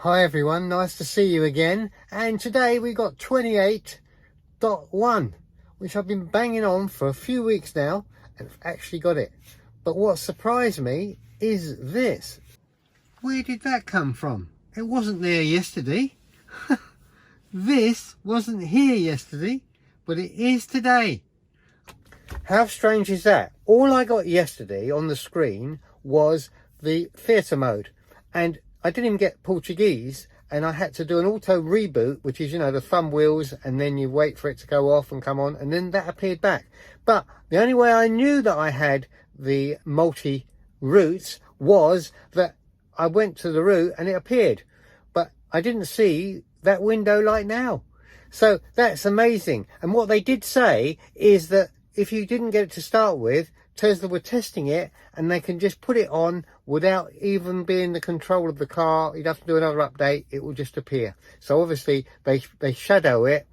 Hi everyone, nice to see you again. And today we got 28.1, which I've been banging on for a few weeks now and I've actually got it. But what surprised me is this. Where did that come from? It wasn't there yesterday. This wasn't here yesterday, but it is today. How strange is that? All I got yesterday on the screen was the theatre mode, and I didn't even get Portuguese, and I had to do an auto reboot, which is, you know, the thumb wheels, and then you wait for it to go off and come on, and then that appeared back. But the only way I knew that I had the multi routes was that I went to the route and it appeared, but I didn't see that window like now. So that's amazing. And what they did say is that if you didn't get it to start with, Tesla were testing it and they can just put it on without even being the control of the car. You'd have to do another update, it will just appear. So obviously they shadow it.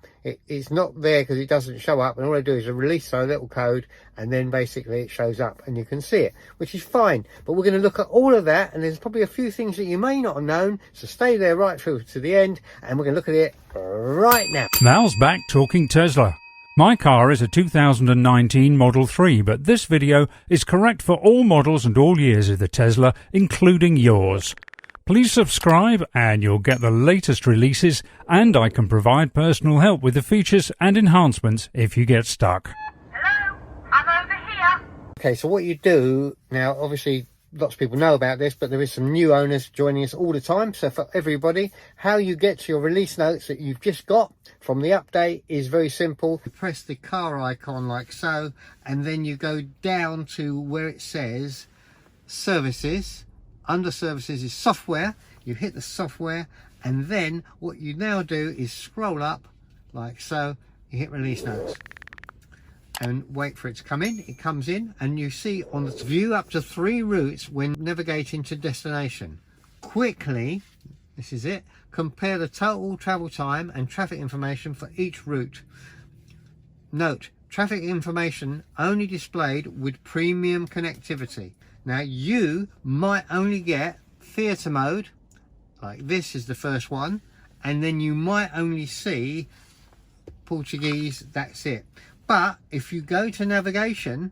It's not there because it doesn't show up, and all they do is release a little code and then basically it shows up and you can see it, which is fine. But we're going to look at all of that, and there's probably a few things that you may not have known, so stay there right through to the end and we're going to look at it right now. Mal's back talking Tesla. My car is a 2019 Model 3, but this video is correct for all models and all years of the Tesla, including yours. Please subscribe and you'll get the latest releases, and I can provide personal help with the features and enhancements if you get stuck. Hello, I'm over here. Okay, so what you do now, obviously lots of people know about this, but there is some new owners joining us all the time. So for everybody, how you get to your release notes that you've just got from the update is very simple. You press the car icon like so, and then you go down to where it says services. Under services is software. You hit the software, and then what you now do is scroll up like so. You hit release notes and wait for it to come in. It comes in, and you see on the view up to 3 routes when navigating to destination. Quickly, this is it, compare the total travel time and traffic information for each route. Note, traffic information only displayed with premium connectivity. Now you might only get theatre mode, like this is the first one, and then you might only see Portuguese, that's it. But if you go to navigation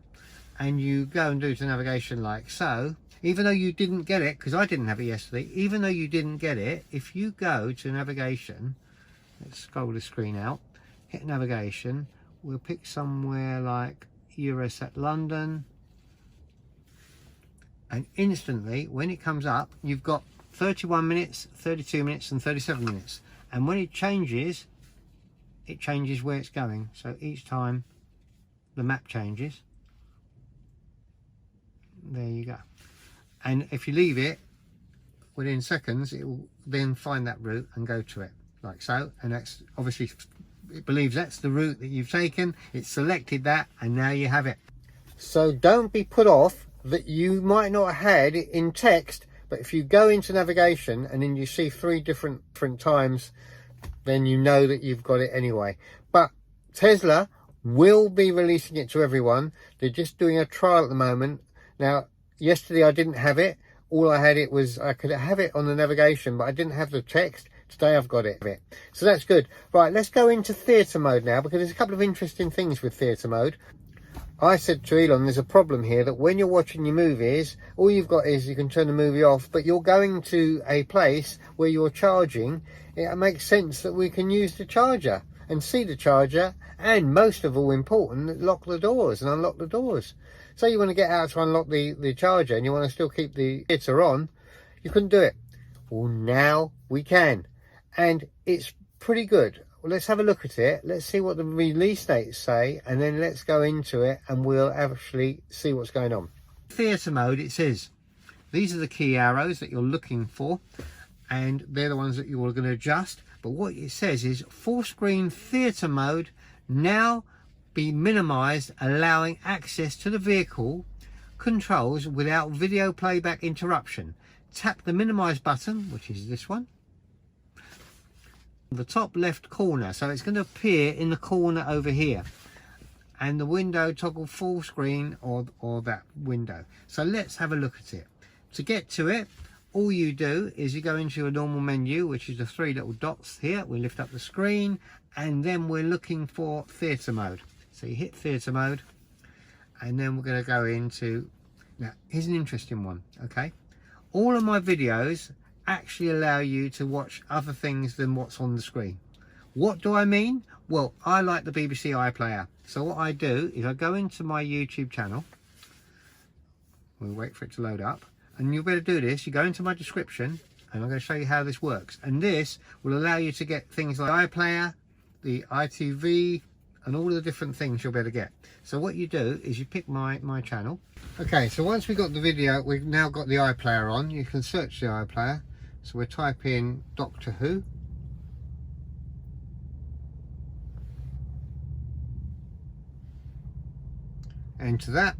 and you go and do to navigation like so, even though you didn't get it, because I didn't have it yesterday, even though you didn't get it, if you go to navigation, let's scroll the screen out, hit navigation, we'll pick somewhere like Eurosat London, and instantly when it comes up you've got 31 minutes, 32 minutes and 37 minutes, and when it changes where it's going. So each time the map changes, there you go. And if you leave it, within seconds it will then find that route and go to it like so, and that's obviously, it believes that's the route that you've taken, it's selected that, and now you have it. So don't be put off that you might not have had it in text, but if you go into navigation and then you see 3 different times, then you know that you've got it anyway. But Tesla will be releasing it to everyone. They're just doing a trial at the moment. Now yesterday I didn't have it. All I had it was, I could have it on the navigation, but I didn't have the text. Today I've got it. So that's good. Right, let's go into theatre mode now, because there's a couple of interesting things with theatre mode. I said to Elon, there's a problem here that when you're watching your movies, all you've got is you can turn the movie off, but you're going to a place where you're charging. It makes sense that we can use the charger and see the charger, and most of all important, lock the doors and unlock the doors. So you want to get out to unlock the charger and you want to still keep the theatre on, you couldn't do it. Well, now we can, and it's pretty good. Well, let's have a look at it. Let's see what the release dates say, and then let's go into it and we'll actually see what's going on. Theatre mode, it says these are the key arrows that you're looking for, and they're the ones that you're going to adjust. But what it says is full screen theatre mode now be minimized, allowing access to the vehicle controls without video playback interruption. Tap the minimize button, which is this one, the top left corner, so it's going to appear in the corner over here, and the window toggle full screen or that window. So let's have a look at it. To get to it, all you do is you go into a normal menu, which is the 3 little dots here. We lift up the screen, and then we're looking for theatre mode. So you hit theatre mode, and then we're going to go into, now here's an interesting one. Okay, all of my videos actually allow you to watch other things than what's on the screen. What do I mean? Well, I like the BBC iPlayer, so what I do is I go into my YouTube channel. We'll wait for it to load up, and you'll better do this. You go into my description, and I'm going to show you how this works, and this will allow you to get things like iPlayer, the ITV, and all of the different things you'll be able to get. So what you do is you pick my channel. Okay, so once we've got the video, we've now got the iPlayer on. You can search the iPlayer. So we'll type in Doctor Who. Enter that.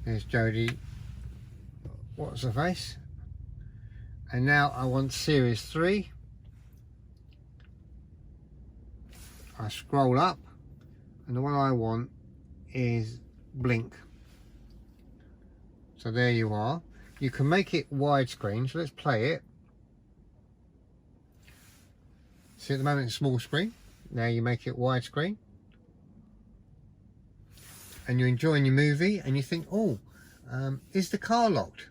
There's Jodie, what's her face? And now I want series 3. I scroll up, and the one I want is Blink. So there you are. You can make it widescreen, so let's play it. See, at the moment it's small screen. Now you make it widescreen, and you're enjoying your movie, and you think, oh, is the car locked?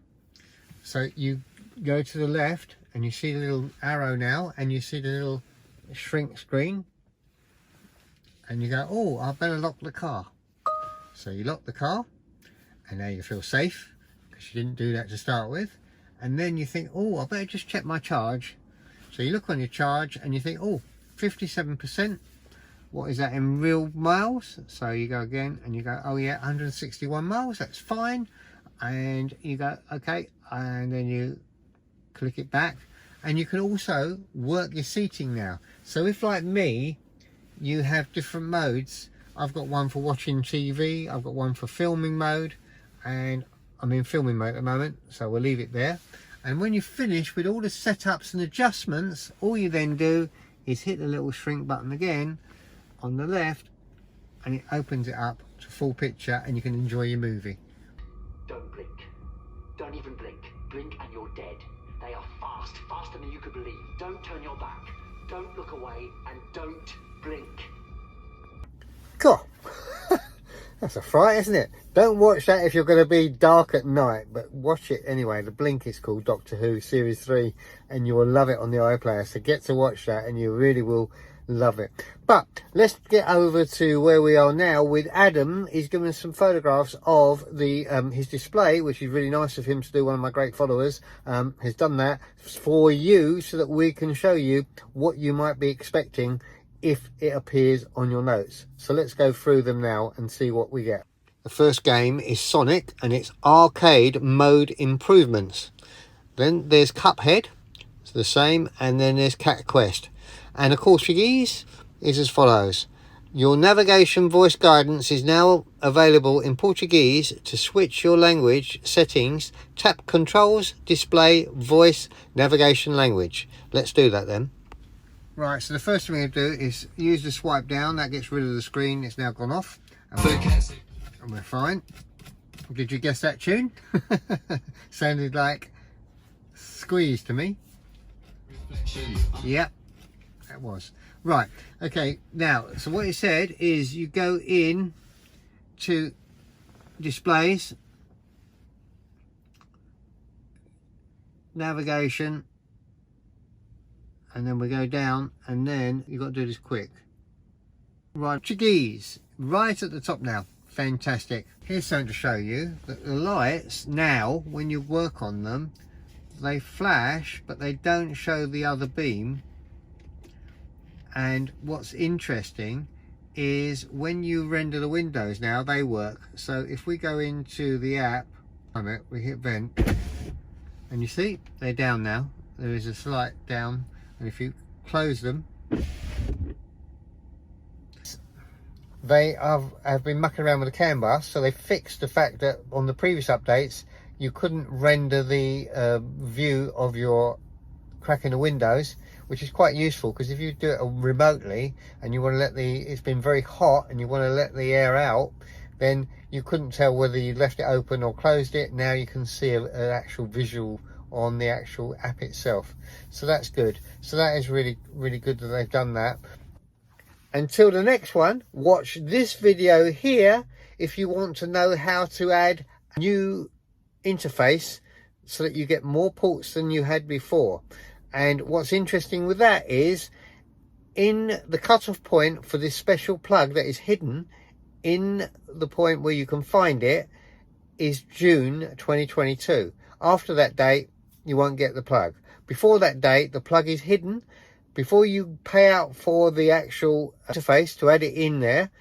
So you go to the left, and you see the little arrow now, and you see the little shrink screen, and you go, oh, I better lock the car. So you lock the car, and now you feel safe because you didn't do that to start with. And then you think, oh, I better just check my charge. So you look on your charge, and you think, oh, 57%. What is that in real miles? So you go again, and you go, oh yeah, 161 miles, that's fine. And you go, okay, and then you click it back, and you can also work your seating now. So if, like me, you have different modes, I've got one for watching TV, I've got one for filming mode, and I'm in filming mode at the moment, so we'll leave it there. And when you finish with all the setups and adjustments, all you then do is hit the little shrink button again on the left, and it opens it up to full picture, and you can enjoy your movie. Don't blink. Don't even blink. Blink and you're dead. They are fast, faster than you could believe. Don't turn your back. Don't look away, and don't blink. Cool. That's a fright, isn't it? Don't watch that if you're going to be dark at night, but watch it anyway. The Blink is called Doctor Who Series 3, and you will love it on the iPlayer. So get to watch that, and you really will love it. But let's get over to where we are now with Adam. He's given us some photographs of the his display, which is really nice of him to do. One of my great followers has done that for you, so that we can show you what you might be expecting if it appears on your notes. So let's go through them now and see what we get. The first game is Sonic, and it's arcade mode improvements. Then there's Cuphead, it's the same, and then there's Cat Quest. And of course, Portuguese is as follows. Your navigation voice guidance is now available in Portuguese. To switch your language settings, tap controls, display, voice, navigation language. Let's do that then. Right, so the first thing we're going to do is use the swipe down. That gets rid of the screen. It's now gone off. And we're fine. Did you guess that tune? Sounded like Squeeze to me. Yep, that was. Right, okay, now, so what it said is you go in to displays, navigation, and then we go down, and then you've got to do this quick. Right, Portuguese, right at the top now. Fantastic. Here's something to show you, that the lights now, when you work on them, they flash, but they don't show the other beam. And what's interesting is when you render the windows now, they work. So if we go into the app, we hit vent, and you see, they're down now. There is a slight down. And if you close them, they have been mucking around with the CAN bus, so they fixed the fact that on the previous updates you couldn't render the view of your cracking the windows, which is quite useful, because if you do it remotely and you want to let it's been very hot and you want to let the air out, then you couldn't tell whether you left it open or closed it. Now you can see an actual visual on the actual app itself, so that's good. So that is really good that they've done that. Until the next one, watch this video here if you want to know how to add a new interface so that you get more ports than you had before. And what's interesting with that is, in the cutoff point for this special plug that is hidden in the point where you can find it is June 2022. After that date, you won't get the plug. Before that date, the plug is hidden. Before you pay out for the actual interface to add it in there,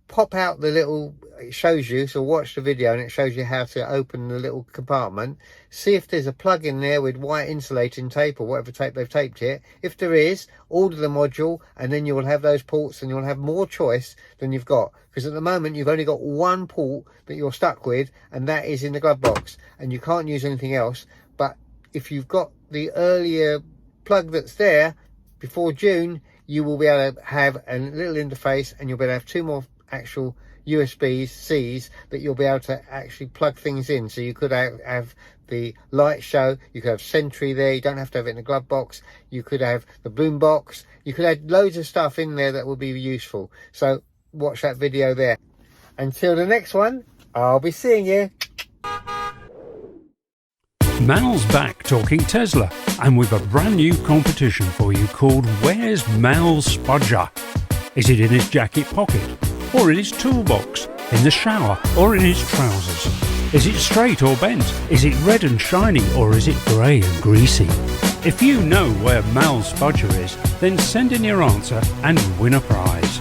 pop out the little, it shows you, so watch the video and it shows you how to open the little compartment. See if there's a plug in there with white insulating tape or whatever tape they've taped it. If there is, order the module, and then you will have those ports and you'll have more choice than you've got. Because at the moment you've only got one port that you're stuck with, and that is in the glove box, and you can't use anything else. But if you've got the earlier plug that's there before June, you will be able to have a little interface, and you'll be able to have two more actual USB-Cs that you'll be able to actually plug things in. So you could have the light show, you could have Sentry there, you don't have to have it in a glove box, you could have the boom box, you could add loads of stuff in there that will be useful. So watch that video there. Until the next one, I'll be seeing you. Mal's back talking Tesla, and with a brand new competition for you called Where's Mal's Spudger? Is it in his jacket pocket, or in his toolbox, in the shower, or in his trousers? Is it straight or bent? Is it red and shiny, or is it grey and greasy? If you know where Mal's Spudger is, then send in your answer and win a prize.